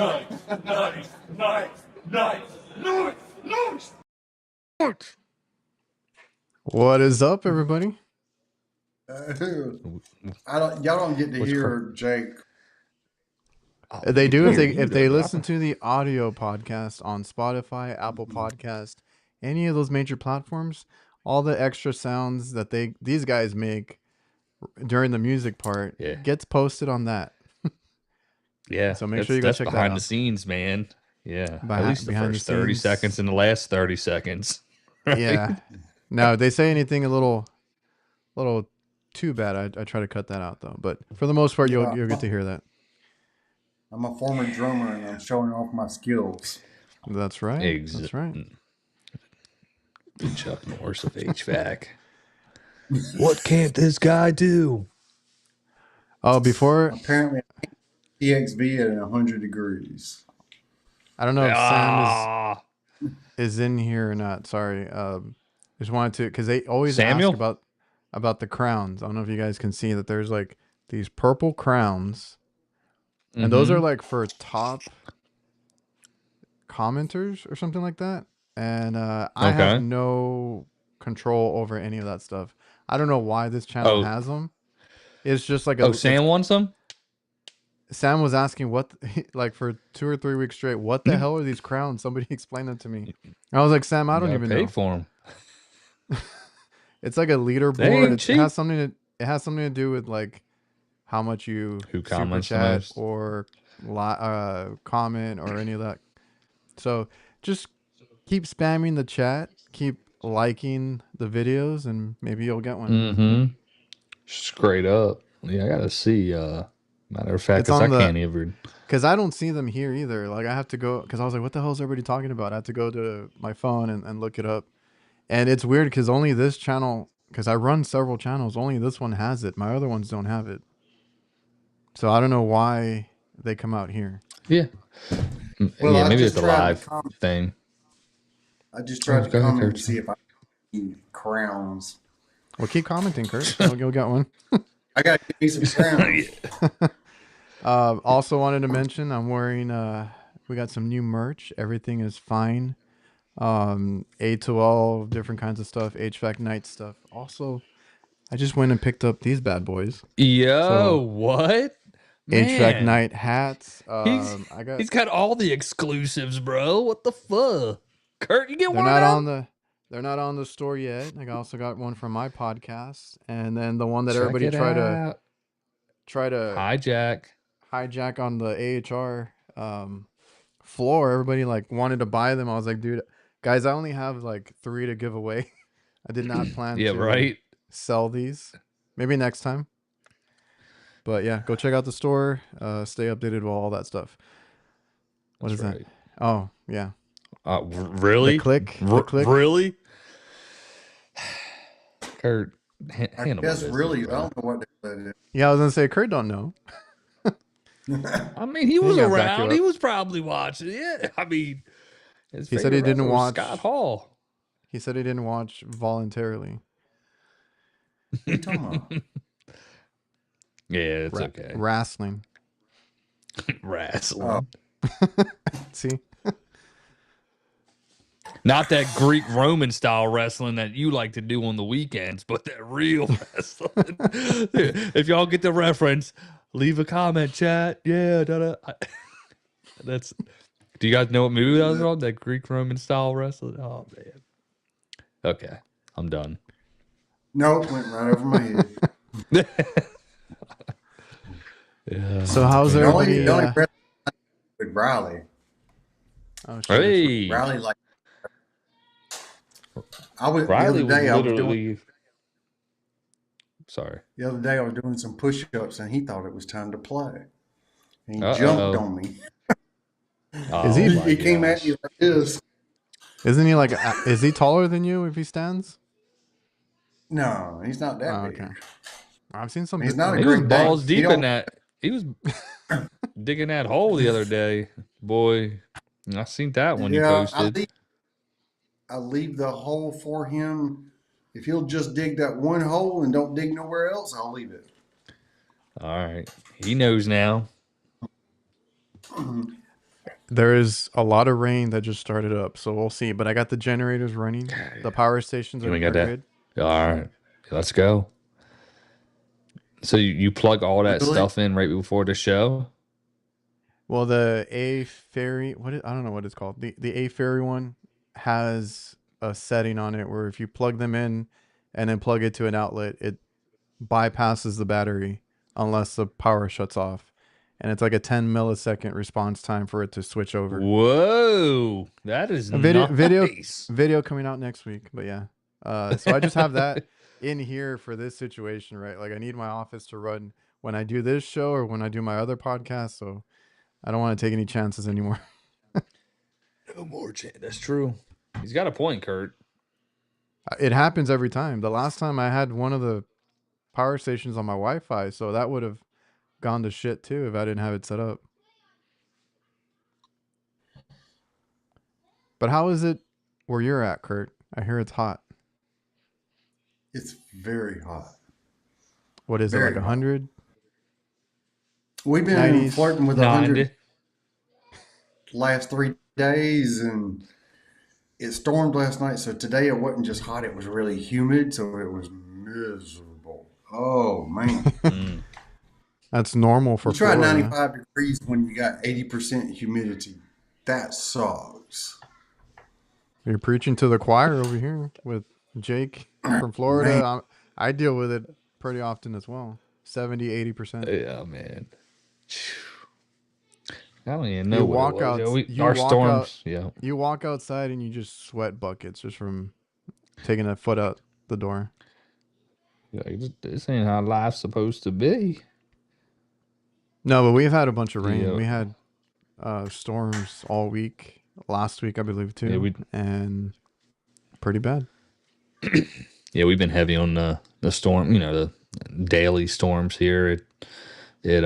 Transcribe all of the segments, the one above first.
What is up, everybody? Y'all don't get to hear Jake. They do if they listen to the audio podcast on Spotify, Apple Podcast, any of those major platforms. All the extra sounds that these guys make during the music part gets posted on that. Yeah, so make sure you go check that out. Behind the scenes, man. Yeah, at least the behind first the 30 scenes. seconds and the last 30 seconds. Right? Yeah. Now, if they say anything a little too bad, I try to cut that out though. But for the most part, you'll get to hear that. I'm a former drummer and I'm showing off my skills. That's right. That's right. Chuck Norris of HVAC. What can't this guy do? Oh, before apparently EXV at 100 degrees. I don't know if Sam is in here or not. Sorry. Just wanted to, because they always ask about the crowns. I don't know if you guys can see that there's like these purple crowns, and those are like for top commenters or something like that. And I have no control over any of that stuff. I don't know why this channel has them. It's just like Sam wants them. Sam was asking what, like for 2 or 3 weeks straight, what the hell are these crowns? Somebody explain them to me. I was like, Sam, I don't even know. Paid for them. It's like a leaderboard. It has something to do with like how much you super chat or comment or any of that. So just keep spamming the chat, keep liking the videos, and maybe you'll get one. Straight up. Yeah, I gotta see. Matter of fact, because I can't even. Because I don't see them here either. Like I have to go, because I was like, what the hell is everybody talking about? I have to go to my phone and look it up. And it's weird because only this channel, because I run several channels, only this one has it. My other ones don't have it. So I don't know why they come out here. Yeah. Well, yeah, maybe it's a live thing. I just tried to comment to see if I can crowns. Well, keep commenting, Kurt. You'll get one. I got to give me some crowns. Also wanted to mention I'm wearing, we got some new merch. Everything is fine. A12, different kinds of stuff, HVAC Knights stuff. Also, I just went and picked up these bad boys. What? HVAC Knight hats. He's got all the exclusives, bro. What the fuck? Kurt, you get one of them? They're not on the store yet. I also got one from my podcast, and then the one that everybody try to hijack on the AHR floor. Everybody like wanted to buy them. I was like, dude, guys, I only have like 3 to give away. I did not plan to sell these. Maybe next time. But yeah, go check out the store. Stay updated with all that stuff. What is that? Oh, yeah. Really? The click. Really? Kurt, I guess really, I don't know what that is. Yeah, I was going to say, Kurt don't know. I mean, he was around. He was probably watching. Yeah, I mean, he said he didn't watch Scott Hall. He said he didn't watch voluntarily. What are you talking about? Yeah, it's okay. Wrestling. Wrestling. See? Not that Greek Roman style wrestling that you like to do on the weekends, but that real wrestling. If y'all get the reference, leave a comment, chat. Yeah, that's. Do you guys know what movie that was on? That Greek Roman style wrestling. Oh man. Okay, I'm done. Nope, went right over my head. Yeah. So how's everybody? With Riley. Oh, shit. Hey, Riley, like Riley was literally. Sorry. The other day I was doing some push-ups and he thought it was time to play. And he jumped on me. He came at me like this. Isn't he like? Is he taller than you if he stands? No, he's not that big. Okay. I've seen some. He's not he was balls deep in that. He was digging that hole the other day, boy. I seen that when you posted. I leave the hole for him. If he'll just dig that one hole and don't dig nowhere else, I'll leave it. All right, he knows now. There is a lot of rain that just started up, so we'll see. But I got the generators running. The power stations You are ain't got that. good. All right, let's go. So you plug all that stuff in right before the show? Well, the A Ferry, I don't know what it's called. The A Ferry one has a setting on it where if you plug them in and then plug it to an outlet, it bypasses the battery unless the power shuts off. And it's like a 10 millisecond response time for it to switch over. Whoa, that is nice. Video coming out next week, but yeah. So I just have that in here for this situation, right? Like I need my office to run when I do this show or when I do my other podcast. So I don't want to take any chances anymore. No more chance. That's true. He's got a point, Kurt. It happens every time. The last time I had one of the power stations on my Wi-Fi, so that would have gone to shit too if I didn't have it set up. But how is it where you're at, Kurt? I hear it's hot. It's very hot. What is it, like 100? We've been 90s? Flirting with 100 last 3 days, and it stormed last night. So today it wasn't just hot; it was really humid. So it was miserable. Oh man, That's normal for you try Florida. 95 degrees when you got 80% humidity. That sucks. You're preaching to the choir over here with Jake from Florida. I deal with it pretty often as well. 70-80%. Yeah, man. I don't even know. You walk out. You walk outside and you just sweat buckets just from taking a foot out the door. Yeah, this ain't how life's supposed to be. No, but we've had a bunch of rain. Yeah. We had storms all week. Last week, I believe, too. Yeah, and pretty bad. Yeah, we've been heavy on the storm. You know, the daily storms here. It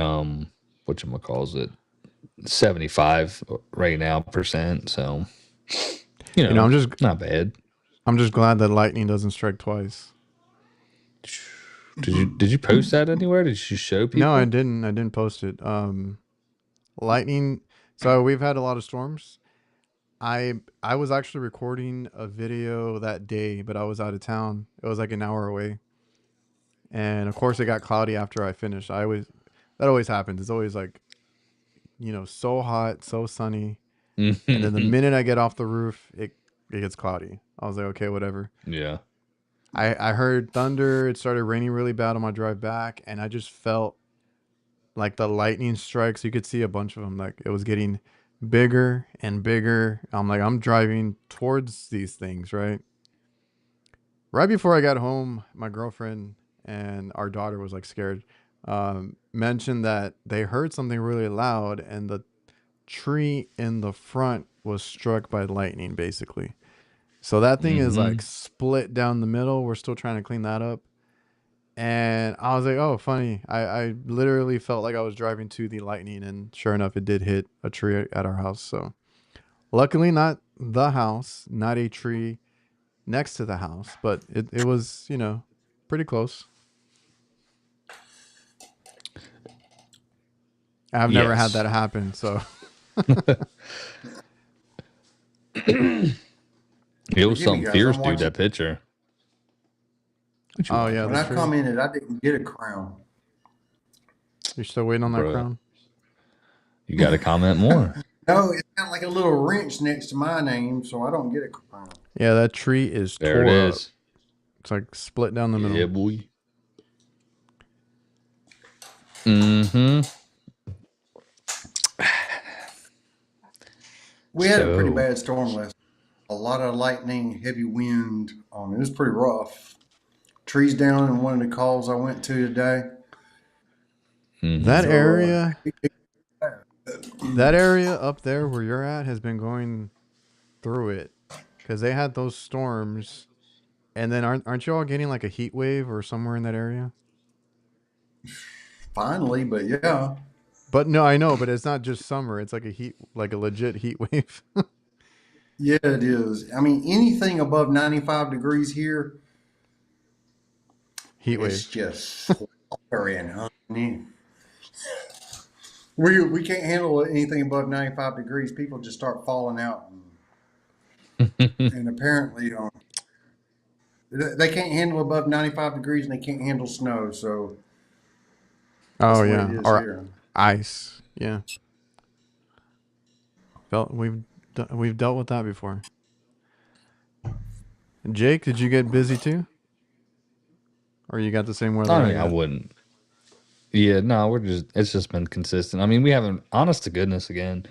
whatchamacalls it, 75 right now %. So you know, I'm just not bad. I'm just glad that lightning doesn't strike twice. Did you post that anywhere? Did you show people? No, I didn't. I didn't post it. Lightning. So we've had a lot of storms. I was actually recording a video that day, but I was out of town. It was like an hour away. And of course it got cloudy after I finished. That always happens. It's always like, you know, so hot, so sunny. And then the minute I get off the roof, it gets cloudy. I was like, okay, whatever. Yeah. I heard thunder. It started raining really bad on my drive back. And I just felt like the lightning strikes. You could see a bunch of them. Like it was getting bigger and bigger. I'm like, I'm driving towards these things, right? Right before I got home, my girlfriend and our daughter was like scared. Mentioned that they heard something really loud and the tree in the front was struck by lightning, basically. So that thing is like split down the middle. We're still trying to clean that up. And I was like, oh, funny. I literally felt like I was driving to the lightning, and sure enough, it did hit a tree at our house. So luckily not the house, not a tree next to the house, but it was, you know, pretty close. I've never had that happen, so. It was something fierce, dude, that picture. Oh, yeah. When I commented, I didn't get a crown. You're still waiting on that crown? You got to comment more. No, it's got like a little wrench next to my name, so I don't get a crown. Yeah, that tree is there. It is. Up. It's like split down the middle. Yeah, boy. Mm-hmm. We had a pretty bad storm last night. A lot of lightning, heavy wind. It was pretty rough. Trees down in one of the calls I went to today. That area up there where you're at has been going through it because they had those storms, and then aren't you all getting like a heat wave or somewhere in that area? Finally, but yeah. But no, I know, but it's not just summer. It's like a legit heat wave. Yeah, it is. I mean, anything above 95 degrees here, heat wave. It's just sweltering, honey. We can't handle anything above 95 degrees. People just start falling out, and apparently, they can't handle above 95 degrees, and they can't handle snow. So that's Oh the way it yeah, is or here. ice. Yeah, we've dealt with that before. Jake, did you get busy too, or you got the same weather I I mean, I got? wouldn't. Yeah, no, it's just been consistent. I mean, we haven't, honest to goodness, again,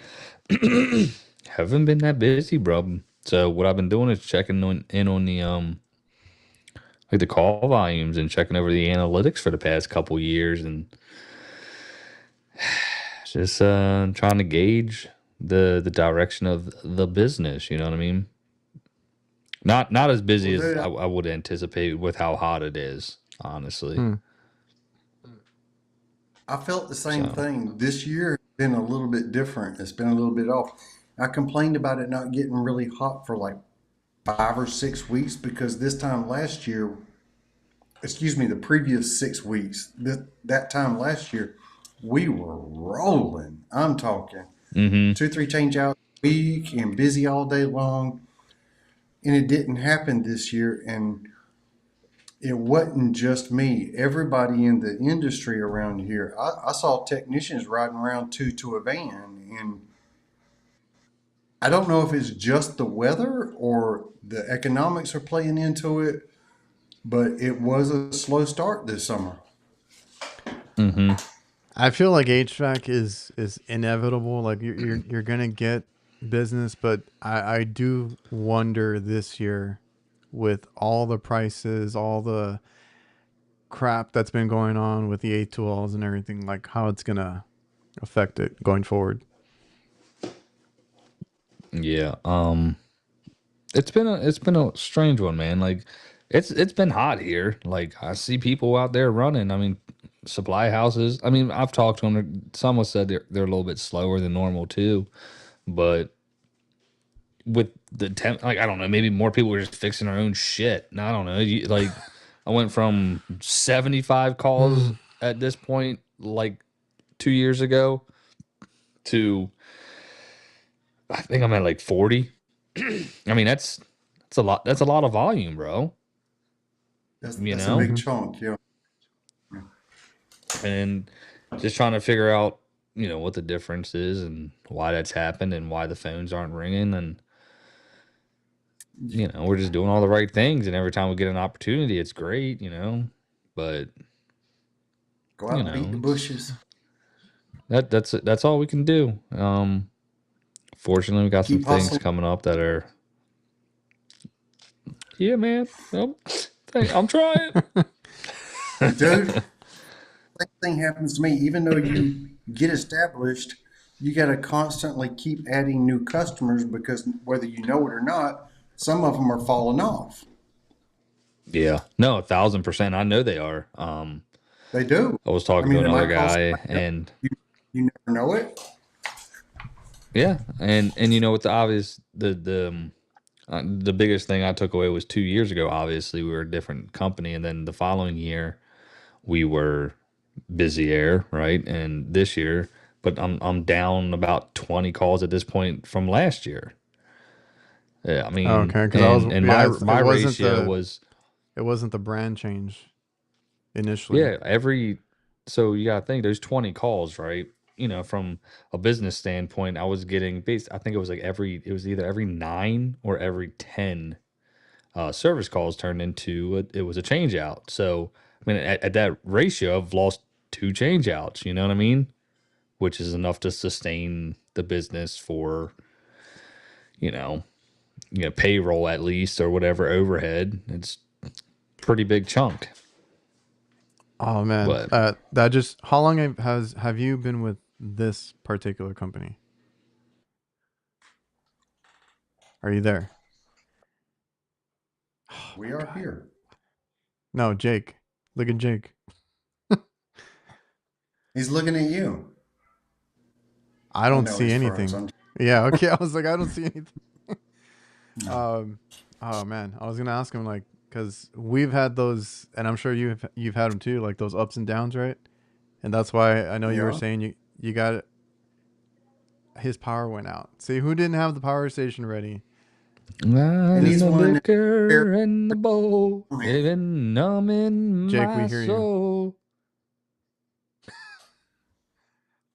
haven't been that busy, bro. So what I've been doing is in on the like the call volumes and checking over the analytics for the past couple years, and just trying to gauge the direction of the business. You know what I mean? Not as busy Well, as dude, I would anticipate with how hot it is, honestly. Hmm. I felt the same So, thing. This year has been a little bit different. It's been a little bit off. I complained about it not getting really hot for like 5 or 6 weeks because this time last year, excuse me, the previous 6 weeks, that time last year, we were rolling. I'm talking mm-hmm. 2, 3 change out a week and busy all day long. And it didn't happen this year. And it wasn't just me. Everybody in the industry around here, I saw technicians riding around to a van. And I don't know if it's just the weather or the economics are playing into it, but it was a slow start this summer. Mm-hmm. I feel like HVAC is inevitable. Like you're gonna get business, but I do wonder this year with all the prices, all the crap that's been going on with the A2Ls and everything, like how it's gonna affect it going forward. Yeah. It's been a strange one, man. Like it's been hot here. Like I see people out there running. I mean, supply houses. I mean, I've talked to them. Some have said they're a little bit slower than normal too, but with the temp, like I don't know, maybe more people are just fixing their own shit. I don't know. Like I went from 75 calls Hmm. at this point, like 2 years ago, to I think I'm at like 40. I mean, that's a lot. That's a lot of volume, bro. You That's a know, big Hmm. chunk, yeah. and just trying to figure out, what the difference is and why that's happened and why the phones aren't ringing. And, we're just doing all the right things. And every time we get an opportunity, it's great. But, Go out and beat the it's bushes. that's all we can do. Fortunately, we got some Keep things hustling. coming up that are, yeah, man. I'm trying. Dude, same thing happens to me. Even though you get established, you got to constantly keep adding new customers because whether you know it or not, some of them are falling off. Yeah. No, 1,000%. I know they are. They do. I was I talking to mean, they another might call guy, somebody else. and You never know it. yeah, and with the obvious, the biggest thing I took away was 2 years ago. Obviously, we were a different company, and then the following year we were busier, right? And this year, but I'm down about 20 calls at this point from last year. Yeah, I mean, Okay, because I was and yeah, my ratio was, it wasn't the brand change initially. yeah, so you gotta think there's 20 calls, right? From a business standpoint, I was getting based, I think it was either every 9 or every 10 service calls turned into it was a change out. So, I mean, at that ratio, I've lost 2 change outs, you know what I mean? Which is enough to sustain the business for, you know, payroll at least or whatever overhead. It's pretty big chunk. Oh man, But that just how long have you been with this particular company? Are you there? Oh We my are god. here. No, Jake. Look at Jake. He's looking at you. I I don't know see he's froze. anything. Yeah, okay. I was like, I don't see anything. No. Um, oh man, I was gonna ask him like, cause we've had those, and I'm sure you've had them too, like those ups and downs, right? And that's why I know you were Yeah. saying you got his power went out. See, who didn't have the power station ready? And he's the one liquor and the bowl, even numbing Jake, my we hear soul.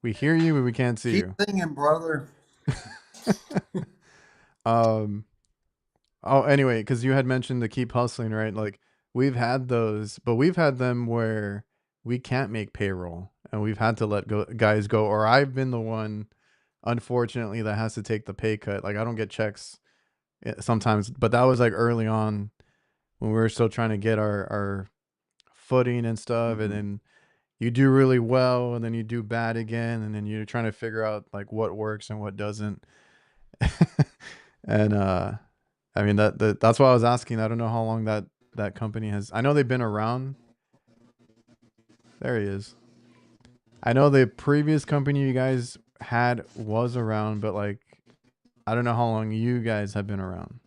We hear you, but we can't see you. Keep singing, brother. Oh, anyway, because you had mentioned the keep hustling, right? Like we've had those, but we've had them where we can't make payroll and we've had to let guys go, or I've been the one, unfortunately, that has to take the pay cut. Like I don't get checks sometimes, but that was like early on when we were still trying to get our footing and stuff. And then you do really well and then you do bad again. And then you're trying to figure out like what works and what doesn't. And, I mean, that's why I was asking. I don't know how long that company has. I know they've been around. There he is. I know the previous company you guys had was around, but like, I don't know how long you guys have been around.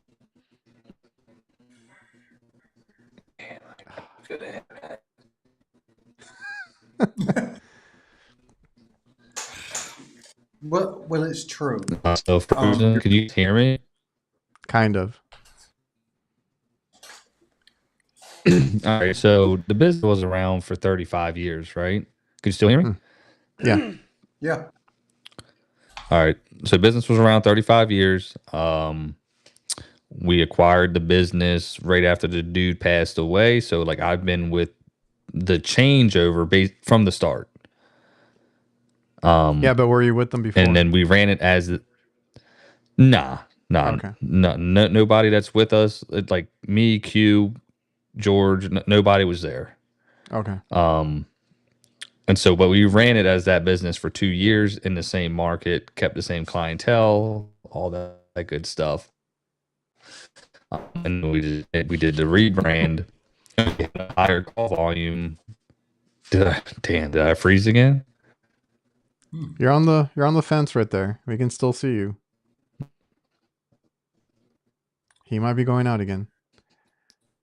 Well, it's true. Can you hear me? Kind of. All right, so the business was around for 35 years, right? Can you still hear me? Yeah. Yeah. All right, so business was around 35 years. We acquired the business right after the dude passed away. So like I've been with the changeover from the start. Yeah, but were you with them before? And then we ran it as Nah. Okay. No, nobody that's with us. Like me, Q, George, nobody was there. Okay. And so, but we ran it as that business for 2 years in the same market, kept the same clientele, all that good stuff. And we did the rebrand, higher call volume. Did I freeze again? You're on the fence right there. We can still see you. He might be going out again.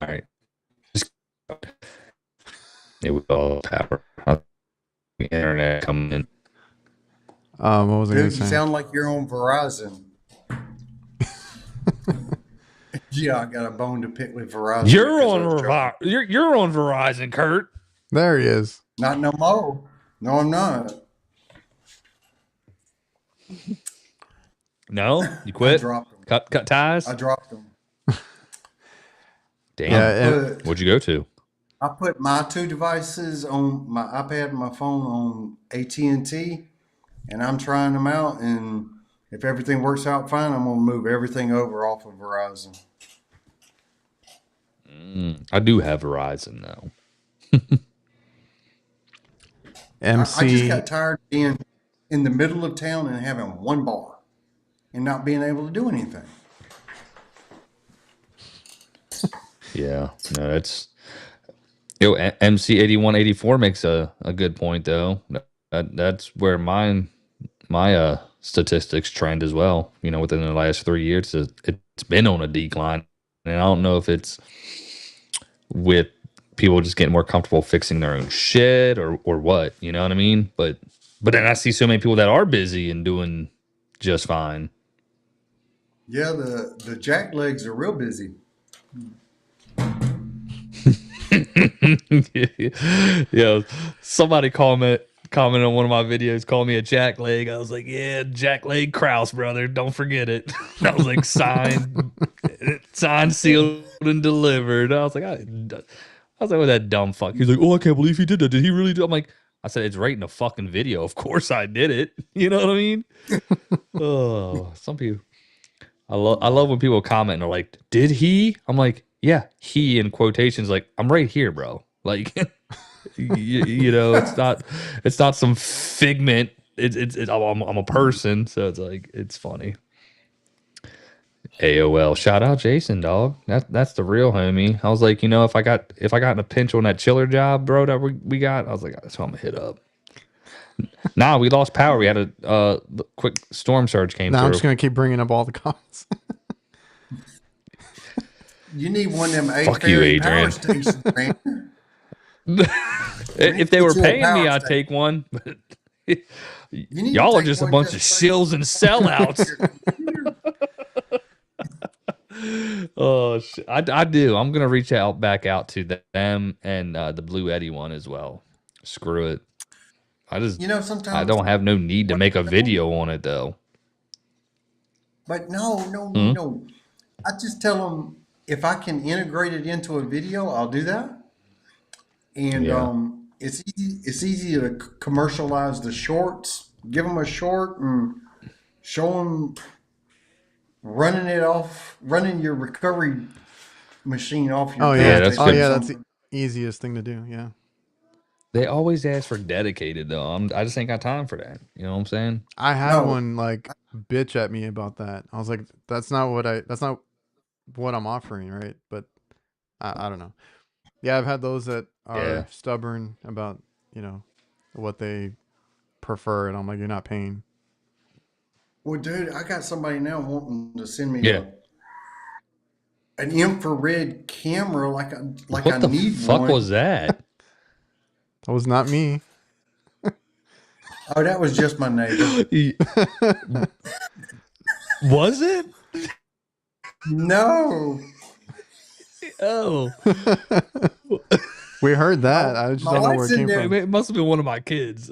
All right. It was all power. The internet coming in. What was I going to say? You sound like you're on Verizon. Yeah, I got a bone to pick with Verizon. You're on Verizon, Kurt. There he is. Not no more. No, I'm not. No, you quit. I dropped them. Cut ties. I dropped them. Damn. Yeah, What'd you go to? I put my two devices on my iPad and my phone on AT&T, and I'm trying them out. And if everything works out fine, I'm gonna move everything over off of Verizon. I do have Verizon though. MC. I just got tired of being in the middle of town and having one bar and not being able to do anything. Yeah, no, that's MC 8184 makes a good point though. That's where my statistics trend as well. You know, within the last 3 years, it's been on a decline, and I don't know if it's with people just getting more comfortable fixing their own shit or what. You know what I mean? But then I see so many people that are busy and doing just fine. Yeah, the jack legs are real busy. Yeah, somebody comment on one of my videos, call me a jack leg. I was like, yeah, jack leg Krauss, brother. Don't forget it. I was like, signed, sealed, and delivered. I was like, what that dumb fuck? He's like, oh, I can't believe he did that. Did he really do? I'm like, I said, it's right in the fucking video. Of course I did it. You know what I mean? Oh, some people. I love when people comment and they're like, did he? I'm like, yeah, he in quotations, like, I'm right here, bro. Like, you know, it's not some figment. I'm a person. So it's like, it's funny. AOL, shout out Jason, dog. That's the real homie. I was like, you know, if I got in a pinch on that chiller job, bro, that we got, I was like, that's what I'm gonna hit up. Nah, we lost power. We had a quick storm surge came through. I'm just gonna keep bringing up all the comments. You need one of them Fuck you, Adrian. power stations, man. If they were paying me, I'd take one. But Y'all are just a bunch of shills and sellouts. Oh, shit. I do. I'm gonna reach back out to them and the Blue Eddy one as well. Screw it. Sometimes I don't have no need to make a video on it though. But no. I just tell them if I can integrate it into a video, I'll do that. And it's easy to commercialize the shorts. Give them a short and show them running your recovery machine off your. That's the easiest thing to do. Yeah. They always ask for dedicated though. I just ain't got time for that. You know what I'm saying? I had one like bitch at me about that. I was like, that's not what I'm offering, right? But I don't know. Yeah, I've had those that are stubborn about, what they prefer, and I'm like, you're not paying. Well, dude, I got somebody now wanting to send me an infrared camera like I need one. What the fuck was that? That was not me. Oh, that was just my neighbor. Was it? No. Oh. We heard that. I just don't know where it came from. It must have been one of my kids.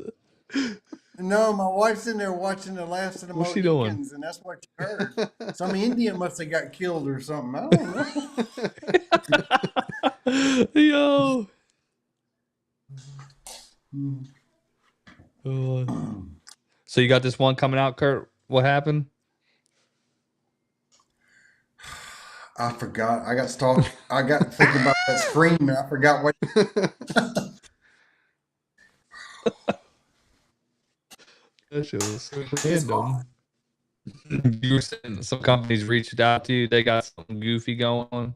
No, my wife's in there watching The Last of the What's she doing? And that's what you heard. Some Indian must have got killed or something. I don't know. Yo. So you got this one coming out, Kurt? What happened? I forgot. I got thinking about that screen and I forgot what. That shit was so random. You were saying some companies reached out to you. They got something goofy going on.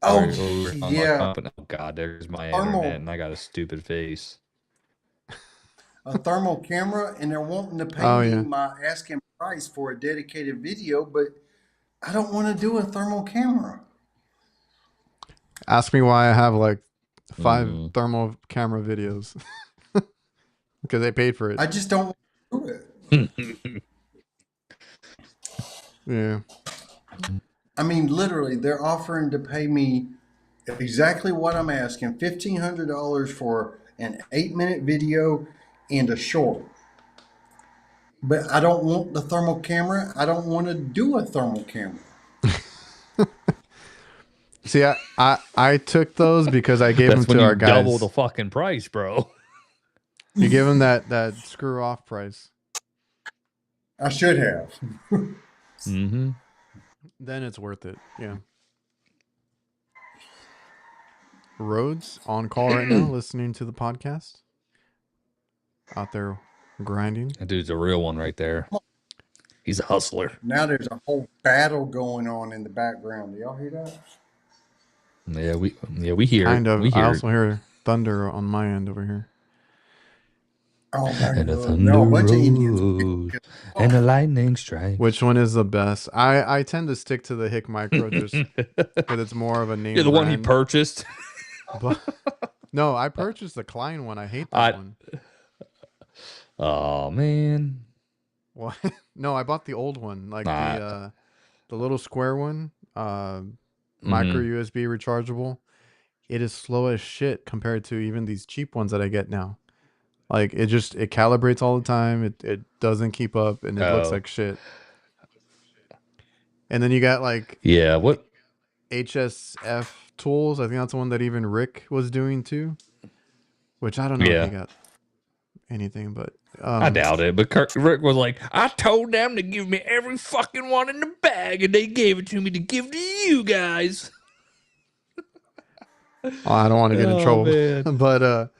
Oh, yeah. Oh, God, there's my internet and I got a stupid face. A thermal camera, and they're wanting to pay me my asking price for a dedicated video, but I don't want to do a thermal camera. Ask me why I have like 5 thermal camera videos. Because they paid for it. I just don't want to do it. Yeah. I mean, literally, they're offering to pay me exactly what I'm asking, $1,500 for an 8-minute video and a short. But I don't want the thermal camera. I don't want to do a thermal camera. See, I took those because I gave them to our guys. Double the fucking price, bro. You give them that screw off price. I should have. Mm-hmm. Then it's worth it. Yeah. Rhodes on call right now, listening to the podcast. Out there grinding. That dude's a real one right there. He's a hustler. Now there's a whole battle going on in the background. Do y'all hear that? Yeah, we hear kind of. We hear I also hear thunder on my end over here. Oh my and God. a thunder rolls and a lightning strikes. Which one is the best? I tend to stick to the HVAC Micro just because it's more of a name. You're the brand. one he purchased. But, no, I purchased the Klein one. I hate that one. Oh man. What? No, I bought the old one, like the little square one, micro USB rechargeable. It is slow as shit compared to even these cheap ones that I get now. Like it calibrates all the time. It doesn't keep up, and it looks like shit. And then you got like what HSF tools. I think that's the one that even Rick was doing too. Which I don't know if he got anything, but I doubt it. But Rick was like, I told them to give me every fucking one in the bag, and they gave it to me to give to you guys. I don't want to get in trouble, man. but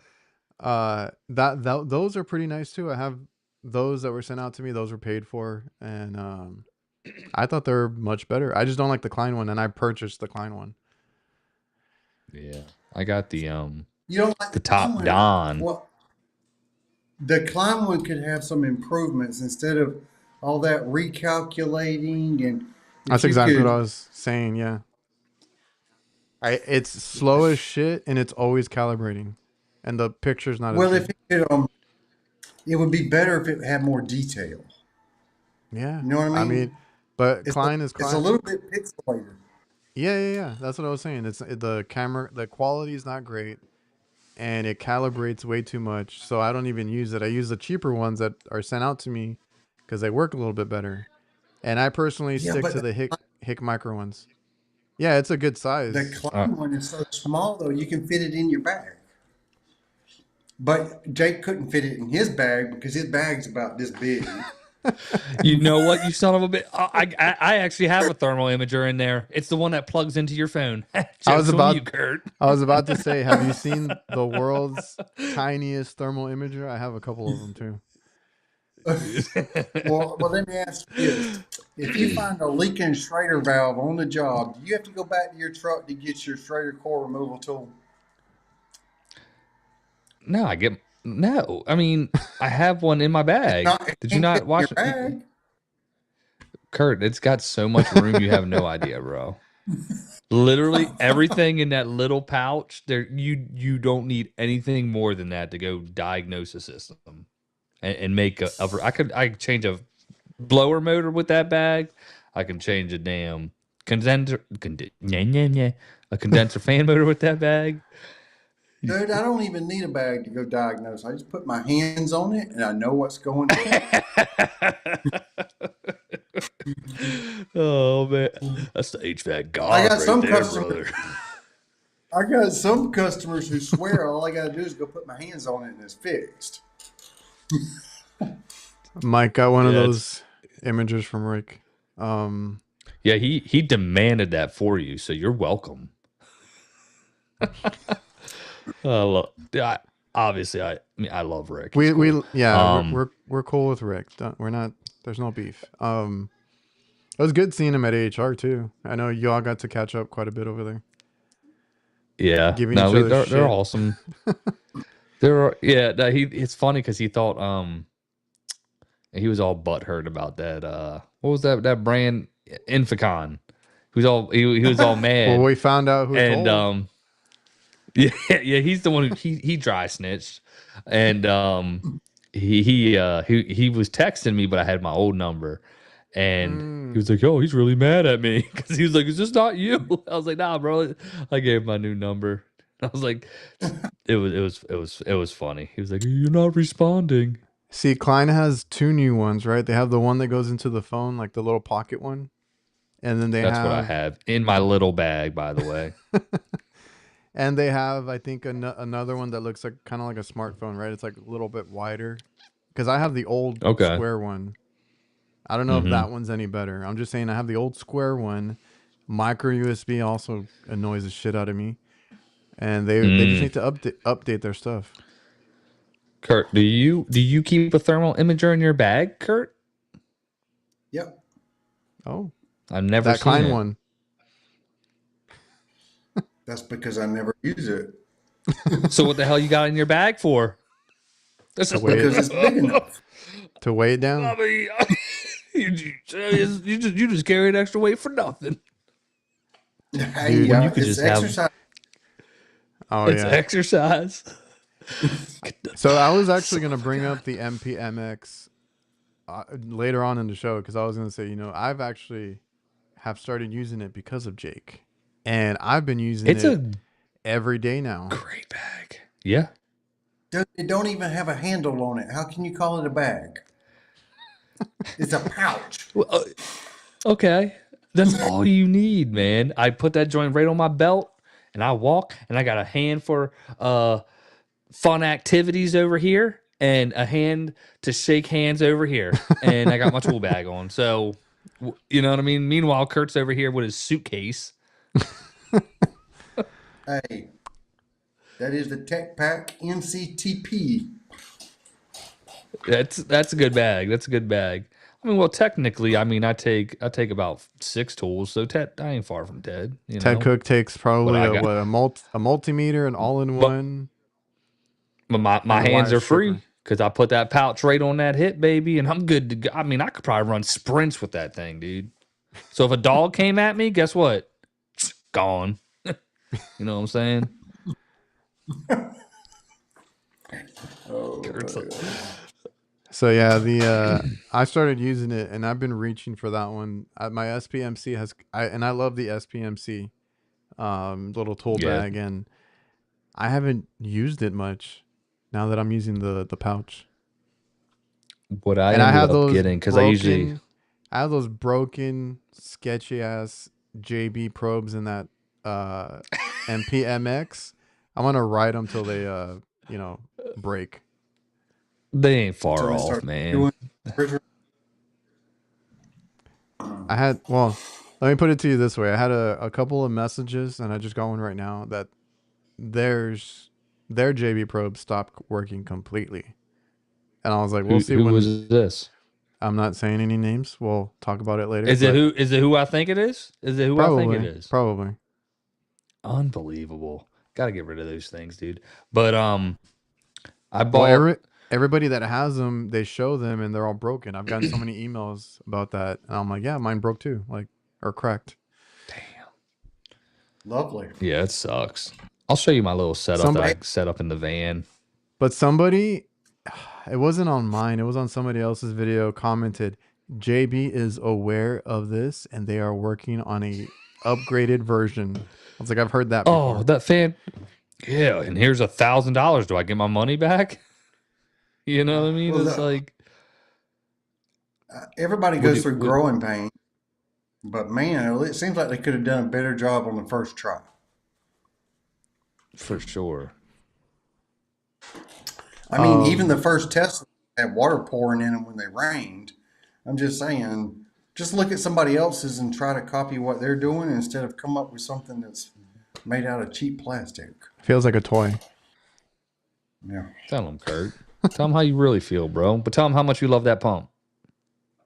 those are pretty nice too. I have those that were sent out to me. Those were paid for, and I thought they were much better. I just don't like the Klein one, and I purchased the Klein one. Yeah, I got the you don't like the Top Don. Well, the Klein one could have some improvements instead of all that recalculating, and that's exactly what I was saying. Yeah, it's slow as shit, and it's always calibrating, and the picture's not. Well, as if it could It would be better if it had more detail. Yeah. You know what I I mean? mean, but Klein is It's a Klein. little bit pixelated. Yeah. That's what I was saying. It's the camera, the quality is not great, and it calibrates way too much. So I don't even use it. I use the cheaper ones that are sent out to me because they work a little bit better. And I personally Yeah, stick but to the Hick micro ones. Yeah, it's a good the size. Klein one is so small though you can fit it in your bag. But Jake couldn't fit it in his bag because his bag's about this big. You know what, you son of a bitch? I actually have a thermal imager in there. It's the one that plugs into your phone. I was Joke's on about you, Kurt. I was about to say, have you seen the world's tiniest thermal imager? I have a couple of them too. Well, let me ask you this. If you find a leaking Schrader valve on the job, do you have to go back to your truck to get your Schrader core removal tool? No, I mean, I have one in my bag. Did you not watch it? Kurt, it's got so much room you have no idea, bro. Literally everything in that little pouch, there you don't need anything more than that to go diagnose a system and make I could change a blower motor with that bag. I can change a damn a condenser fan motor with that bag. Dude, I don't even need a bag to go diagnose. I just put my hands on it and I know what's going on. Oh man, that's the HVAC god. I got right some there, customers. brother. I got some customers who swear all I got to do is go put my hands on it and it's fixed. Mike got one of those imagers from Rick. Yeah, he demanded that for you, so you're welcome. Obviously, I love Rick. We're cool with Rick. We're not. There's no beef. It was good seeing him at AHR too. I know y'all got to catch up quite a bit over there. Yeah, giving each other shit. They're awesome. It's funny because he thought he was all butthurt about that. What was that brand Inficon? He was all mad. Well, we found out who and yeah, he's the one who he dry snitched, and he was texting me, but I had my old number, and he was like, "Oh, he's really mad at me," because he was like, "Is this not you?" I was like, "Nah, bro." I gave him my new number. I was like, it was funny. He was like, "You're not responding." See, Klein has two new ones, right? They have the one that goes into the phone, like the little pocket one, and then that's what I have in my little bag, by the way. And they have, I think, another one that looks like kind of like a smartphone, right? It's like a little bit wider. Because I have the old square one. I don't know if that one's any better. I'm just saying I have the old square one. Micro USB also annoys the shit out of me. And they just need to update their stuff. Kurt, do you keep a thermal imager in your bag, Kurt? Yep. Oh. I've never seen Klein it. one. That's because I never use it. So what the hell you got in your bag for? Because it's big enough. To weigh it down? I mean, you just carry an extra weight for nothing. Hey, you could just exercise. It's exercise. So I was actually going to bring up the MPMX later on in the show because I was going to say, I've actually have started using it because of Jake. And I've been using it every day now. Great bag. Yeah. Dude, it don't even have a handle on it. How can you call it a bag? It's a pouch. Well, okay. That's all you need, man. I put that joint right on my belt and I walk and I got a hand for fun activities over here and a hand to shake hands over here. And I got my tool bag on. So, you know what I mean? Meanwhile, Kurt's over here with his suitcase. Hey, that is the Tech Pack MCTP. That's a good bag. That's a good bag. I mean, well, technically, I take about 6 tools, so Ted, I ain't far from Ted. Ted Cook takes probably a multimeter, an all-in-one. But my hands are free because I put that pouch right on that hip, baby, and I'm good to go. I mean, I could probably run sprints with that thing, dude. So if a dog came at me, guess what? Gone. You know what I'm saying? So yeah, I started using it, and I've been reaching for that one. My SPMC and I love the SPMC little tool Yeah. bag, and I haven't used it much now that I'm using the pouch. What I And I ended have up those getting, because I usually, broken, sketchy ass JB probes in that MPMX. I want to ride them till they break. they ain't So far they off, start man. doing. Let me put it to you this way. I had a couple of messages, and I just got one right now that their JB probe stopped working completely. And I was like, we'll see Who when. was this? I'm not saying any names. We'll talk about it later. Is it But who? Is it who I think it is? Is it who I think it probably, is? probably. Unbelievable. Got to get rid of those things, dude. But I Well, bought. everybody that has them, they show them, and they're all broken. I've gotten so many emails about that, and I'm like, yeah, mine broke too, like, or cracked. Damn. Lovely. Yeah, it sucks. I'll show you my little setup that I set up in the van. But somebody, it wasn't on mine. It was on somebody else's video. Commented, JB is aware of this, and they are working on a upgraded version. I was like, I've heard that before. Oh, that fan. Yeah, and here's $1,000. Do I get my money back? You know what I mean? Well, It's like everybody goes through growing pain, but man, it seems like they could have done a better job on the first try. For sure. I mean, even the first Tesla had water pouring in them when they rained. I'm just saying, just look at somebody else's and try to copy what they're doing instead of come up with something that's made out of cheap plastic. Feels like a toy. Yeah. Tell them, Kurt. Tell them how you really feel, bro. But tell them how much you love that pump.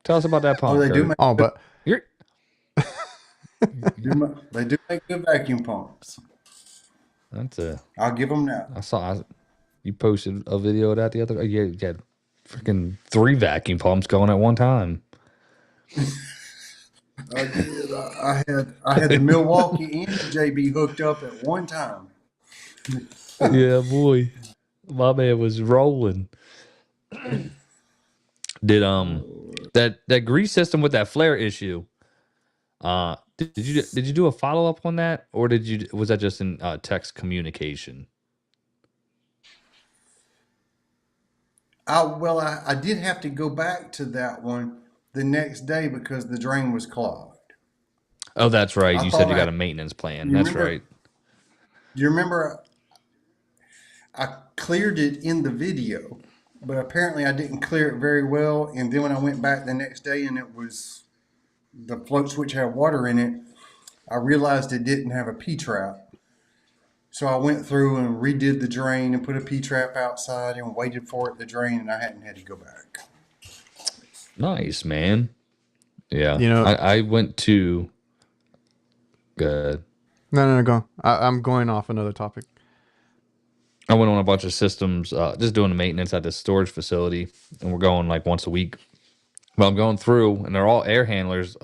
Tell us about that pump. Oh, they Kurt. do make. Oh, but You're They do make good vacuum pumps. that's a. I'll give them that. I saw you posted a video of that the other. Yeah, you had freaking 3 vacuum pumps going at one time. I did. I had the Milwaukee and the JB hooked up at one time. Yeah, boy, my man was rolling. Did that grease system with that flare issue? Did you do a follow up on that, or was that just in text communication? I did have to go back to that one the next day because the drain was clogged. Oh, that's right. I You thought said you got a maintenance plan. That's right. Do you remember? I cleared it in the video, but apparently I didn't clear it very well. And then when I went back the next day and it was the float switch had water in it, I realized it didn't have a P-trap. So I went through and redid the drain and put a P-trap outside and waited for it to drain, and I hadn't had to go back. Nice, man. Yeah. You know, I went to. Good. No, go. I'm going off another topic. I went on a bunch of systems, just doing the maintenance at this storage facility, and we're going like once a week. Well, I'm going through, and they're all air handlers,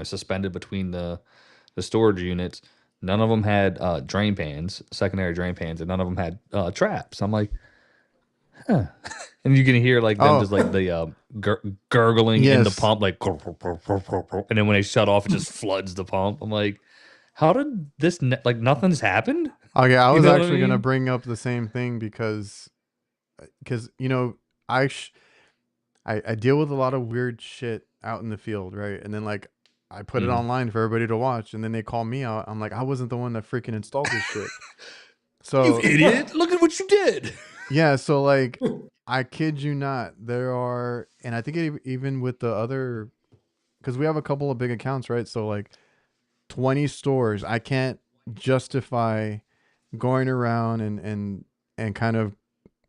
suspended between the storage units. None of them had drain pans, secondary drain pans, and none of them had traps. I'm like, huh. And you can hear like them just like the gurgling in the pump, like, and then when they shut off, it just floods the pump. I'm like, how did this like nothing's happened? Okay, I was actually gonna bring up the same thing because I deal with a lot of weird shit out in the field, right? And then like I put it online for everybody to watch, and then they call me out. I'm like, I wasn't the one that freaking installed this shit. So you idiot! Look at what you did. Yeah, so like I kid you not, there are, and I think even with the other, because we have a couple of big accounts, right? So like 20 stores, I can't justify going around and kind of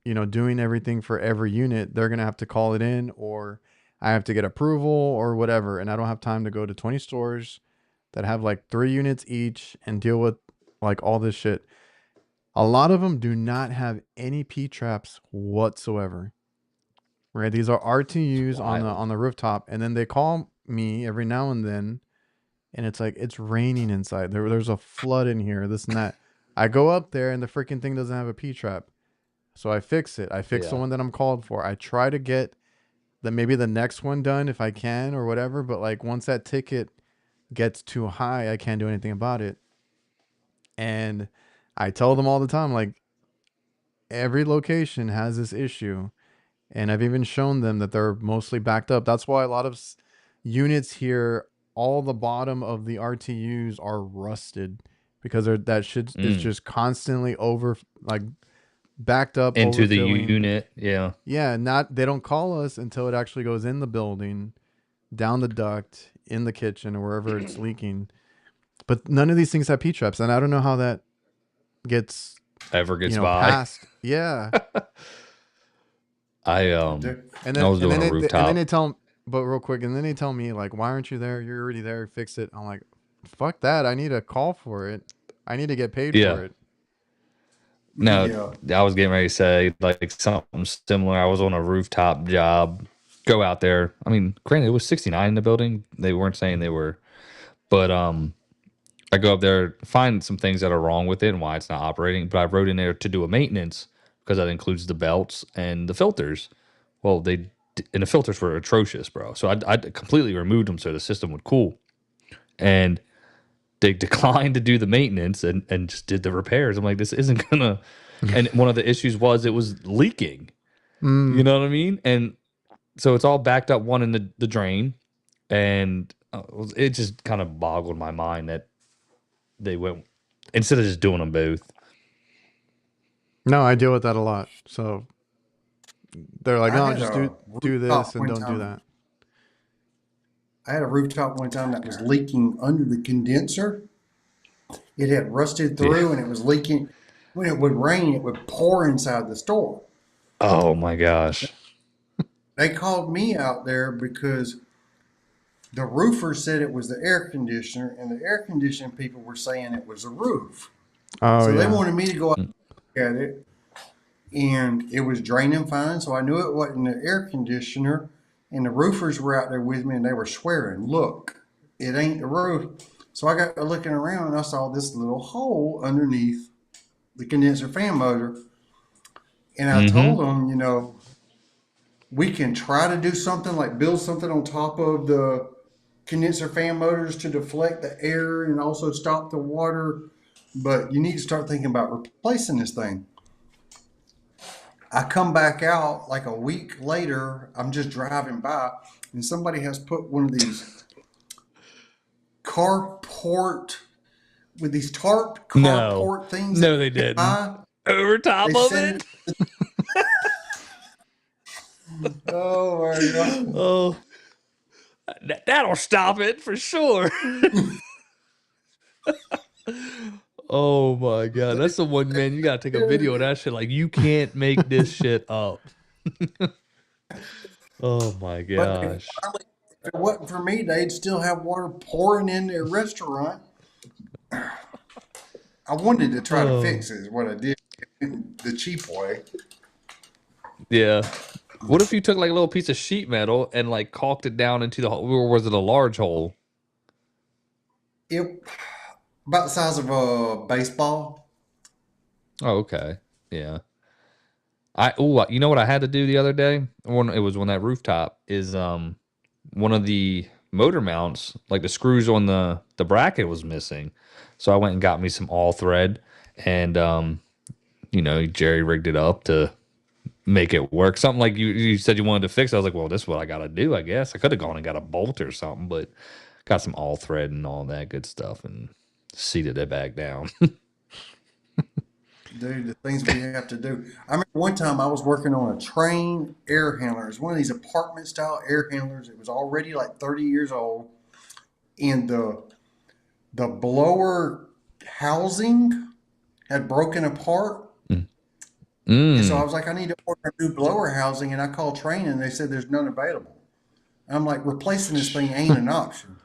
doing everything for every unit. They're gonna have to call it in, or I have to get approval or whatever, and I don't have time to go to 20 stores that have like 3 units each and deal with like all this shit. A lot of them do not have any P traps whatsoever. Right? These are RTUs on the rooftop, and then they call me every now and then, and it's like, it's raining inside. There's a flood in here, this and that. I go up there and the freaking thing doesn't have a P trap. So I fix it. I fix the one that I'm called for. I try to get maybe the next one done if I can or whatever. But like once that ticket gets too high, I can't do anything about it. And I tell them all the time, like every location has this issue. And I've even shown them that they're mostly backed up. That's why a lot of units here, all the bottom of the RTUs are rusted because that shit is just constantly like backed up into the overfilling. unit. Yeah. Yeah. They don't call us until it actually goes in the building, down the duct, in the kitchen, or wherever it's leaking. But none of these things have P-traps. And I don't know how that gets by. Past. Yeah. I was doing a rooftop. And then they tell, but real quick, and then they tell me like, why aren't you there? You're already there. Fix it. I'm like, fuck that. I need a call for it. I need to get paid for it. No, I was getting ready to say like something similar. I was on a rooftop job. Go out there. I mean, granted, it was 69 in the building. They weren't saying they were, but I go up there, find some things that are wrong with it and why it's not operating. But I wrote in there to do a maintenance because that includes the belts and the filters. Well, and the filters were atrocious, bro. So I completely removed them so the system would cool. And they declined to do the maintenance and just did the repairs. I'm like, this isn't gonna. And one of the issues was it was leaking. You know what I mean? And so it's all backed up, one in the drain, and it just kind of boggled my mind that they went instead of just doing them both. No, I deal with that a lot. So they're like, no, just do this and don't do that. I had a rooftop one time that was leaking under the condenser. It had rusted through and it was leaking. When it would rain, it would pour inside the store. Oh my gosh. They called me out there because the roofer said it was the air conditioner, and the air conditioning people were saying it was the roof. So they wanted me to go out and look at it, and it was draining fine. So I knew it wasn't the air conditioner. And the roofers were out there with me, and they were swearing, look, it ain't the roof. So I got looking around, and I saw this little hole underneath the condenser fan motor. And I told them, we can try to do something like build something on top of the condenser fan motors to deflect the air and also stop the water. But you need to start thinking about replacing this thing. I come back out like a week later. I'm just driving by, and somebody has put one of these carport with these tarp carport things. No, they didn't. Over top of it. Oh my God. Oh, that'll stop it for sure. Oh my God, that's the one, man. You gotta take a video of that shit. Like, you can't make this shit up. Oh my gosh. If it wasn't for me, they'd still have water pouring in their restaurant. I wanted to try to fix it, is what I did, the cheap way. Yeah. What if you took like a little piece of sheet metal and like caulked it down into the hole, or was it a large hole? About the size of a baseball. Oh, okay. Yeah. You know what I had to do the other day? It was when that rooftop is one of the motor mounts, like the screws on the bracket was missing. So I went and got me some all thread and jerry rigged it up to make it work. Something like you said you wanted to fix. I was like, well, this is what I got to do, I guess. I could have gone and got a bolt or something, but got some all thread and all that good stuff and seated it back down. Dude, the things we have to do. I remember one time I was working on a train air handler. It was one of these apartment style air handlers. It was already like 30 years old. And the blower housing had broken apart. And so I was like, I need to order a new blower housing. And I called Train and they said there's none available. And I'm like, replacing this thing ain't an option.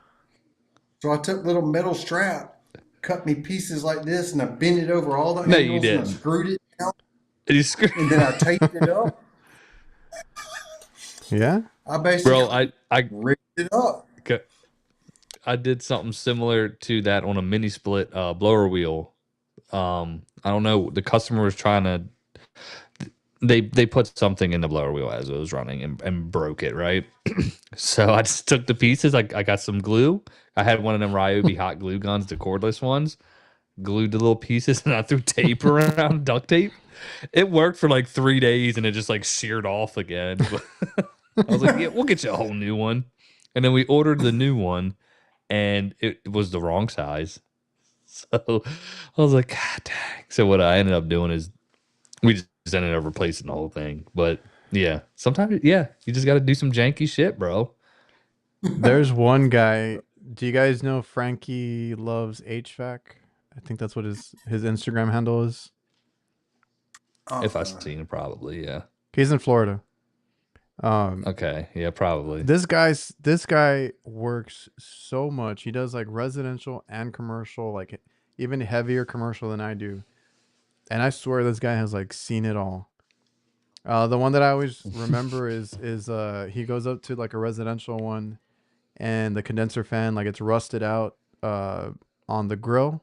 So I took little metal strap, cut me pieces like this, and I bent it over all the angles and I screwed it down. And then I taped it up. Yeah. I basically I rigged it up. Okay. I did something similar to that on a mini split blower wheel. I don't know. The customer was trying to. they put something in the blower wheel as it was running and broke it, right? So I just took the pieces. I got some glue. I had one of them Ryobi hot glue guns, the cordless ones, glued the little pieces, and I threw tape around, duct tape. It worked for like 3 days, and it just like sheared off again. I was like, yeah, we'll get you a whole new one. And then we ordered the new one, and it was the wrong size. So I was like, God dang. So what I ended up doing is we just ended up replacing the whole thing. But yeah, sometimes, yeah, you just got to do some janky shit, bro. There's one guy. Do you guys know Frankie Loves HVAC? I think that's what his Instagram handle is. If I've seen it, probably, yeah. He's in Florida. Okay, yeah, probably. This guy works so much. He does like residential and commercial, like even heavier commercial than I do. And I swear this guy has like seen it all. The one that I always remember is he goes up to like a residential one, and the condenser fan, like, it's rusted out on the grill,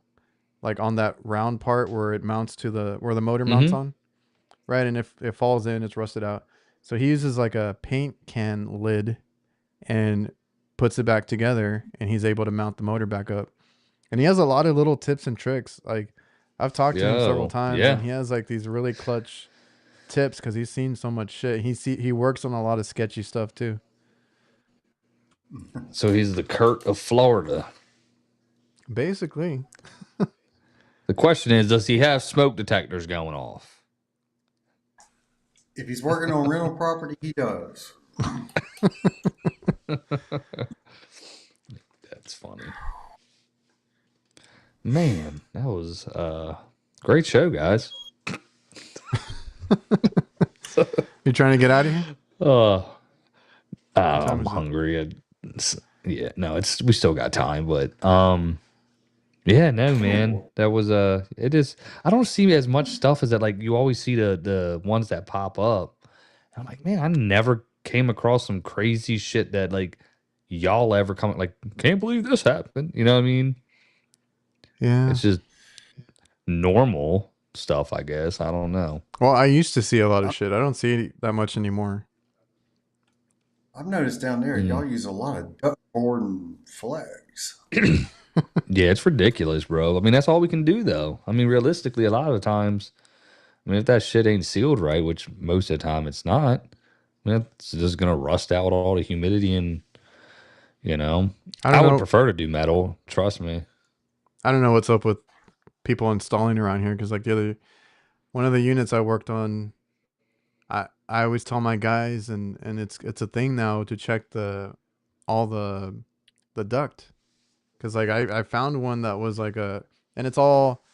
like on that round part where it mounts to where the motor mounts on, right? And if it falls in, it's rusted out. So he uses like a paint can lid and puts it back together, and he's able to mount the motor back up. And he has a lot of little tips and tricks. Like, I've talked to him several times, and he has like these really clutch tips because he's seen so much shit. He works on a lot of sketchy stuff too. So he's the Kurt of Florida, basically. The question is, does he have smoke detectors going off? If he's working on rental property, he does. That's funny. Man, that was a great show, guys. You trying to get out of here? I'm hungry. Yeah, no, we still got time, but yeah, no, man, that was it is. I don't see as much stuff as that. Like, you always see the ones that pop up. I'm like, man, I never came across some crazy shit that like y'all ever come like. Can't believe this happened. You know what I mean? Yeah, it's just normal stuff, I guess. I don't know. Well, I used to see a lot of shit. I don't see that much anymore. I've noticed down there, y'all use a lot of duckboard and flex. Yeah, it's ridiculous, bro. I mean, that's all we can do, though. I mean, realistically, a lot of the times, I mean, if that shit ain't sealed right, which most of the time it's not, I mean, it's just gonna rust out all the humidity, and you know, I would prefer to do metal. Trust me. I don't know what's up with people installing around here, because like one of the units I worked on, I always tell my guys, and it's a thing now to check all the duct, because like I found one that was like and it's all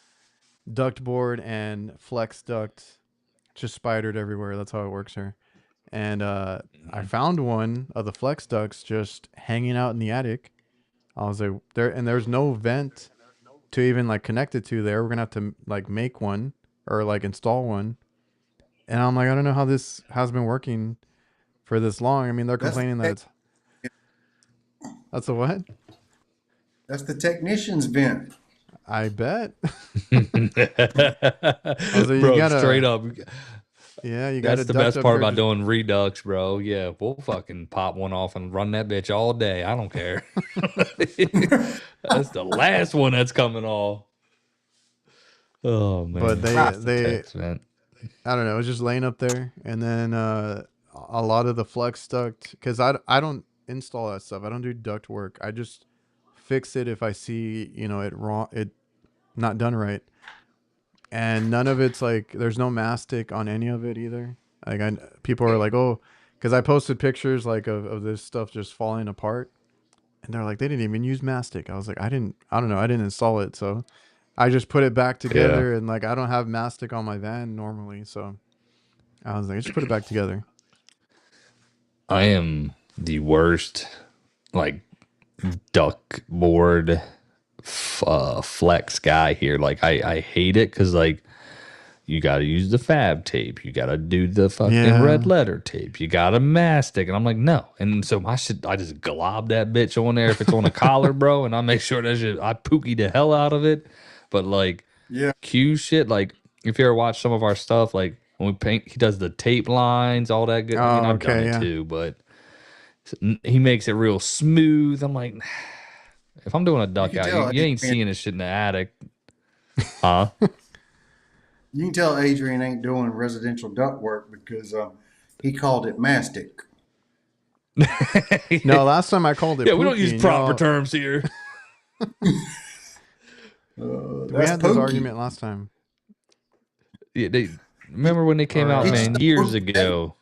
duct board and flex duct, just spidered everywhere. That's how it works here. And I found one of the flex ducts just hanging out in the attic. I was like, there's no vent to even like connect it to there. We're gonna have to like make one or like install one. And I'm like, I don't know how this has been working for this long. I mean, they're complaining that's a what? That's the technician's vent. I bet. Bro, straight up. Yeah, you got. That's the best part about doing redux, bro. Yeah, we'll fucking pop one off and run that bitch all day. I don't care. That's the last one that's coming off. Oh man! But they I don't know. It was just laying up there, and then a lot of the flex duct, because I don't install that stuff. I don't do duct work. I just fix it if I see it not done right. And none of it's like, there's no mastic on any of it either. Like people are like, oh, because I posted pictures like of this stuff just falling apart, and they're like, they didn't even use mastic. I was like, I don't know, I didn't install it, so I just put it back together. And like, I don't have mastic on my van normally, so I was like, I just put it back together. I am the worst like duct board flex guy here. Like I hate it because like you got to use the fab tape, you got to do the fucking red letter tape, you got to mastic, and I'm like, no. And so I just glob that bitch on there if it's on a collar, bro, and I make sure that shit, I pookie the hell out of it. But like Q shit, like if you ever watch some of our stuff, like when we paint, he does the tape lines, all that good. I mean, I've done it too, but he makes it real smooth. I'm like, if I'm doing a duck out, you ain't seeing this shit in the attic. Huh? You can tell Adrian ain't doing residential duct work because he called it mastic. No, last time I called it. Yeah, we don't use proper terms here. We had this argument last time. Yeah, remember when they came out, man, years ago.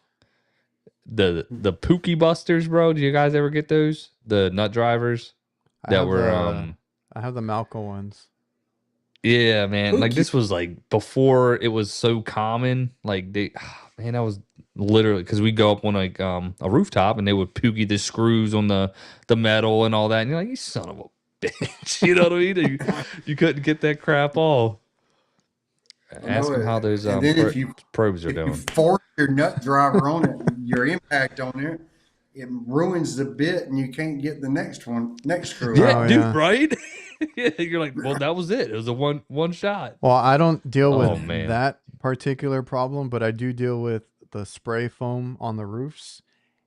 The Pookie Busters, bro. Did you guys ever get those? The nut drivers I have the Malco ones. Yeah, man. Like this was like before it was so common. Like man, I was literally because we go up on like a rooftop and they would pookie the screws on the metal and all that. And you're like, you son of a bitch. You know what I mean? You couldn't get that crap off. Ask them how those probes are doing. If you force your nut driver on it, your impact on it, it ruins the bit and you can't get the next screw. Yeah, dude, right? Yeah, you're like, well, that was it. It was a one shot. Well, I don't deal with that particular problem, but I do deal with the spray foam on the roofs,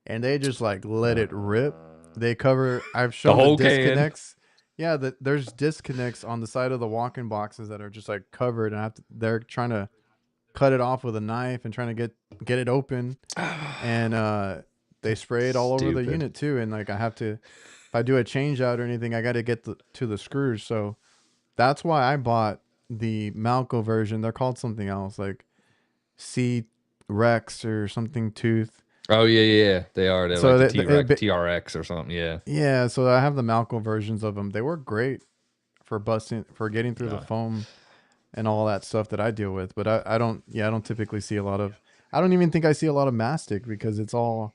and they just like let it rip. They cover. I've shown the disconnects. Yeah, there's disconnects on the side of the walk-in boxes that are just like covered, and they're trying to cut it off with a knife and trying to get it open, and they spray it all over the unit too. And like I have to, if I do a change out or anything, I got to get to the screws. So that's why I bought the Malco version. They're called something else, like C-Rex or something tooth. Oh yeah, they are. They're so like the TRX or something. Yeah. So I have the Malco versions of them. They work great for getting through the foam and all that stuff that I deal with. But I don't typically see a lot of. I don't even think I see a lot of mastic because it's all,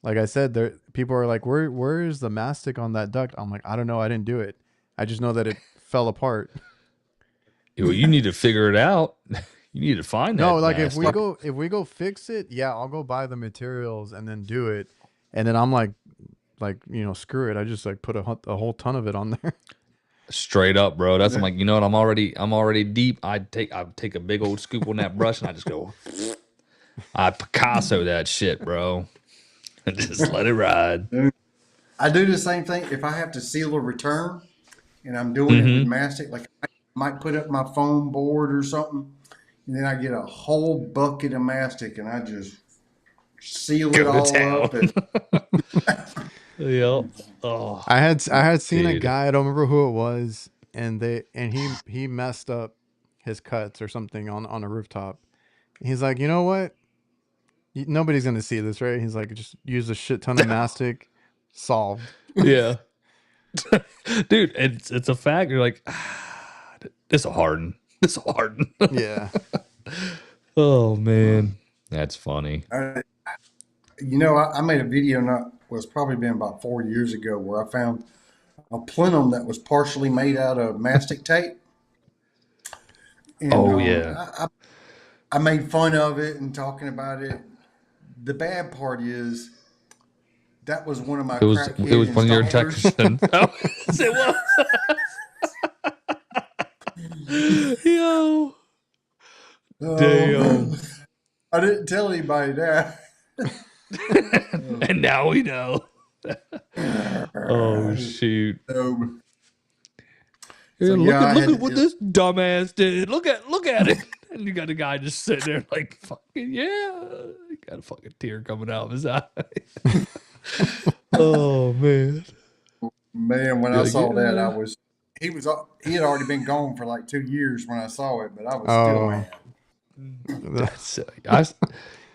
like I said, people are like, where is the mastic on that duct? I'm like, I don't know. I didn't do it. I just know that it fell apart. Well, you need to figure it out. You need to find that. No, like if we go fix it, yeah, I'll go buy the materials and then do it. And then I'm like, screw it. I just like put a whole ton of it on there. Straight up, bro. That's I'm like, you know what? I'm already deep. I take a big old scoop on that brush and I just go, I Picasso that shit, bro. And just let it ride. I do the same thing. If I have to seal a return and I'm doing it with mastic, like I might put up my foam board or something. And then I get a whole bucket of mastic and I just seal it all up. Yep. Oh, I had seen a guy, I don't remember who it was, and he messed up his cuts or something on a rooftop. He's like, you know what? Nobody's gonna see this, right? He's like, just use a shit ton of mastic, solved. Yeah. Dude, it's a fact. You're like, this will harden. Yeah. Oh man, that's funny. I made a video was probably been about 4 years ago where I found a plenum that was partially made out of mastic tape. And, I made fun of it and talking about it. The bad part is that was one of my. It was one of your Texans. Oh, it was. Yo. Damn. I didn't tell anybody that. And now we know. Oh shoot. Look at what this dumbass did. Look at it. And you got a guy just sitting there like fucking he got a fucking tear coming out of his eye. Oh man. Man, when I saw that, he had already been gone for like 2 years when I saw it, but I was still mad.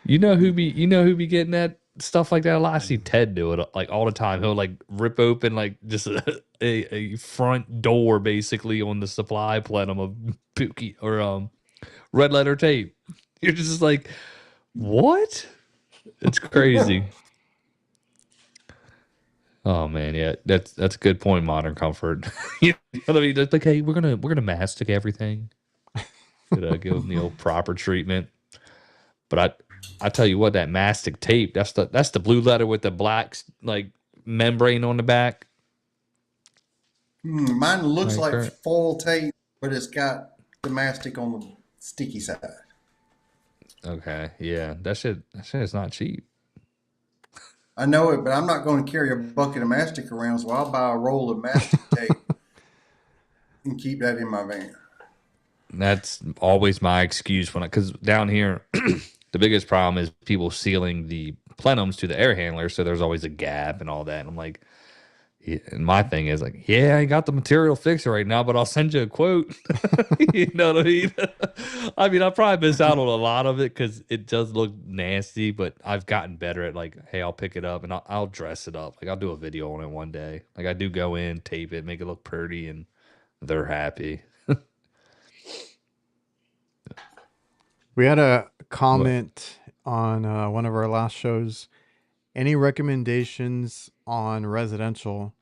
You know who be getting that stuff like that a lot? I see Ted do it like all the time. He'll like rip open like just a front door basically on the supply plenum of Pookie or red letter tape. You're just like, what? It's crazy. Oh man, yeah, that's a good point. Modern Comfort. You know what I mean? It's like, hey, we're gonna mastic everything. Give them the old proper treatment. But I tell you what, that mastic tape, that's the blue letter with the black like membrane on the back. Mine looks like foil tape, but it's got the mastic on the sticky side. Okay, yeah, that shit is not cheap. I know it, but I'm not going to carry a bucket of mastic around, so I'll buy a roll of mastic tape and keep that in my van. That's always my excuse because down here, the biggest problem is people sealing the plenums to the air handler, so there's always a gap and all that. And I'm like, yeah, and my thing is like, yeah, I ain't got the material fixer right now, but I'll send you a quote. You know what I mean? I mean, I probably miss out on a lot of it because it does look nasty, but I've gotten better at like, hey, I'll pick it up and I'll dress it up. Like I'll do a video on it one day. Like I do go in, tape it, make it look pretty, and they're happy. We had a What? comment on one of our last shows. Any recommendations on residential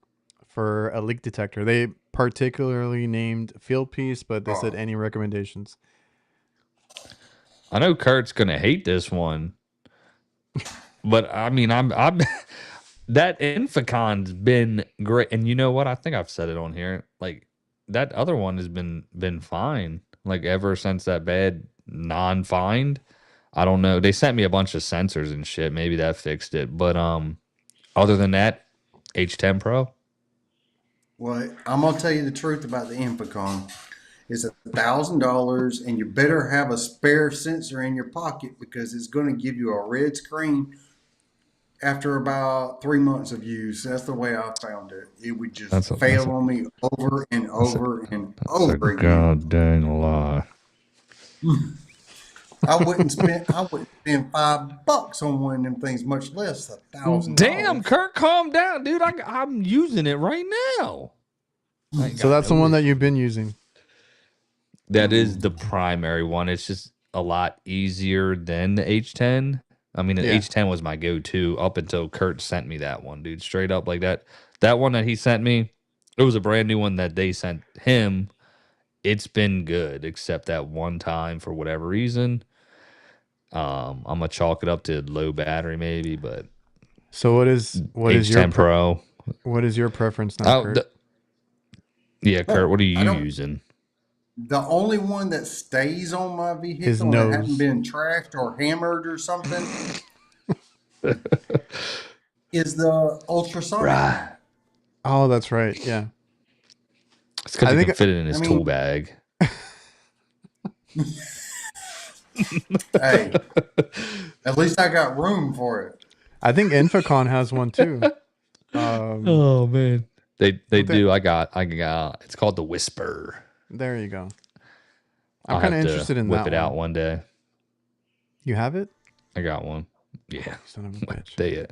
for a leak detector? They particularly named Field Piece, but they said any recommendations. I know Kurt's gonna hate this one, but I mean, I'm that Inficon's been great, and you know what? I think I've said it on here. Like that other one has been fine. Like ever since that bad non-find. I don't know. They sent me a bunch of sensors and shit. Maybe that fixed it. But other than that, H10 Pro. Well, I'm gonna tell you the truth about the Infocon. It's $1,000, and you better have a spare sensor in your pocket because it's going to give you a red screen after about 3 months of use. That's the way I found it. It would just fail on me over and over and over again. God dang lie. I wouldn't spend $5 on one of them things, much less $1,000. Damn, Kurt, calm down, dude. I'm using it right now. So that's the one that you've been using. That is the primary one. It's just a lot easier than the H10. I mean, the H10 was my go-to up until Kurt sent me that one, dude. Straight up like that. That one that he sent me, it was a brand new one that they sent him. It's been good, except that one time for whatever reason. I'm gonna chalk it up to low battery, maybe. But so what is your Pro? What is your preference now, Kurt? Kurt, what are you using? The only one that stays on my vehicle that hadn't been trashed or hammered or something is the ultrasonic. Right. Oh, that's right. Yeah. It's because he can fit it in his tool bag. Hey, at least I got room for it. I think Infocon has one too. Oh man, they do. I got. It's called the Whisper. There you go. I'm kind of interested in that. Whip it out one day. You have it? I got one. Yeah. Son of a bitch.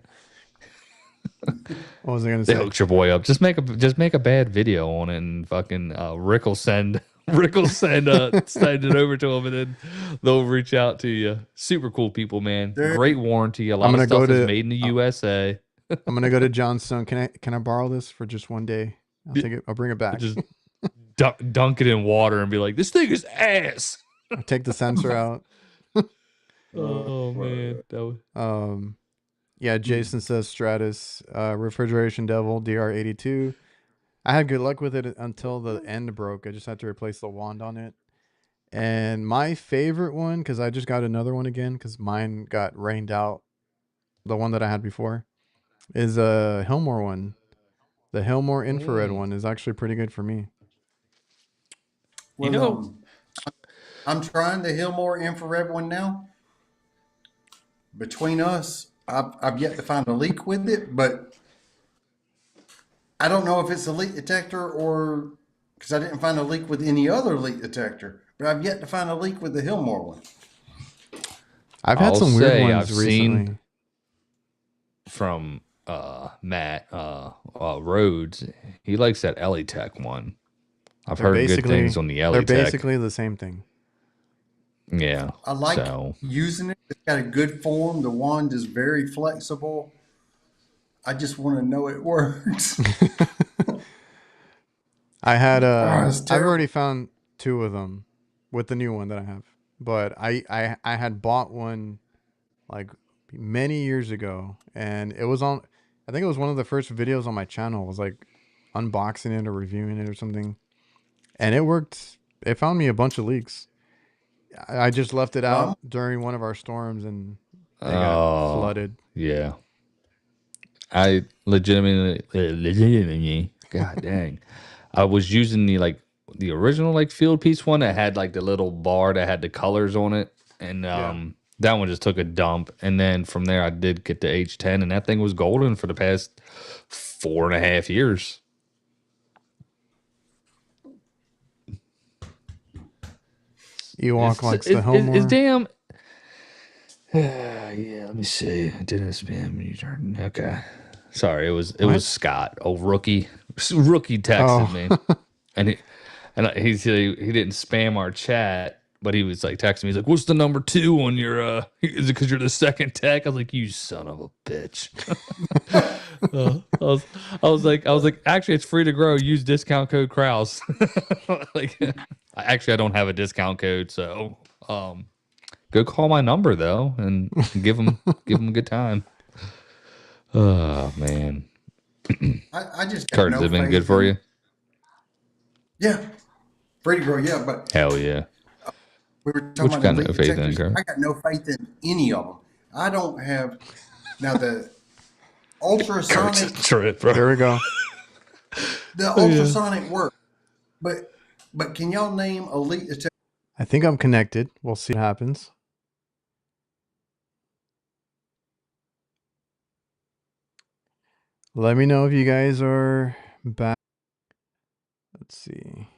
What was I gonna say? They hooked your boy up. Just make a bad video on it and fucking Rick will send send it over to them and then they'll reach out to you. Super cool people, man. Great warranty. A lot of stuff is made in the USA. I'm gonna go to Johnstone. Can I borrow this for just one day? I'll bring it back. Just dunk it in water and be like, this thing is ass. I'll take the sensor out. Oh man. Yeah, Jason says Stratus, Refrigeration Devil, DR82. I had good luck with it until the end broke. I just had to replace the wand on it. And my favorite one, because I just got another one again, because mine got rained out, the one that I had before, is a Hillmore one. The Hillmore infrared one is actually pretty good for me. Well, I'm trying the Hillmore infrared one now. Between us, I've yet to find a leak with it, but I don't know if it's a leak detector or because I didn't find a leak with any other leak detector, but I've yet to find a leak with the Hillmore one. I've had some weird ones recently. From Matt Rhodes, he likes that Elitech one. I've heard good things on the Elitech. They're basically the same thing. Yeah. I like using it. It's got a good form. The wand is very flexible. I just want to know it works. I've already found 2 of them with the new one that I have. But I had bought one like many years ago, and it was on, I think it was one of the first videos on my channel. It was like unboxing it or reviewing it or something. And it worked. It found me a bunch of leaks. I just left it out during one of our storms, and they got flooded. Yeah. I legitimately, god dang. I was using the original field piece one that had the little bar that had the colors on it, and that one just took a dump. And then from there I did get the H10, and that thing was golden for the past 4.5 years. Ewok likes the home it's damn. Yeah, let me see. I didn't spam you turn. Okay. Sorry, it was Scott, old rookie. Rookie texted me. And he said he didn't spam our chat, but he was texting me. He's like, "What's the number 2 on your is it because you're the second tech?" I was like, "You son of a bitch." I was like, actually, it's free to grow. Use discount code Krauss. Actually, I don't have a discount code, so go call my number though and give them a good time. Oh man. I just got Kurt, has it been good for you? Yeah, free to grow. Yeah, but hell yeah. We were talking What about you got the no leak faith detectors. in, Kurt? I got no faith in any of them. I don't have now the ultrasonic. Trip, bro. Here we go. The ultrasonic work, but can y'all name a leak detector? I think I'm connected. We'll see what happens. Let me know if you guys are back. Let's see.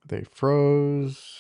They froze.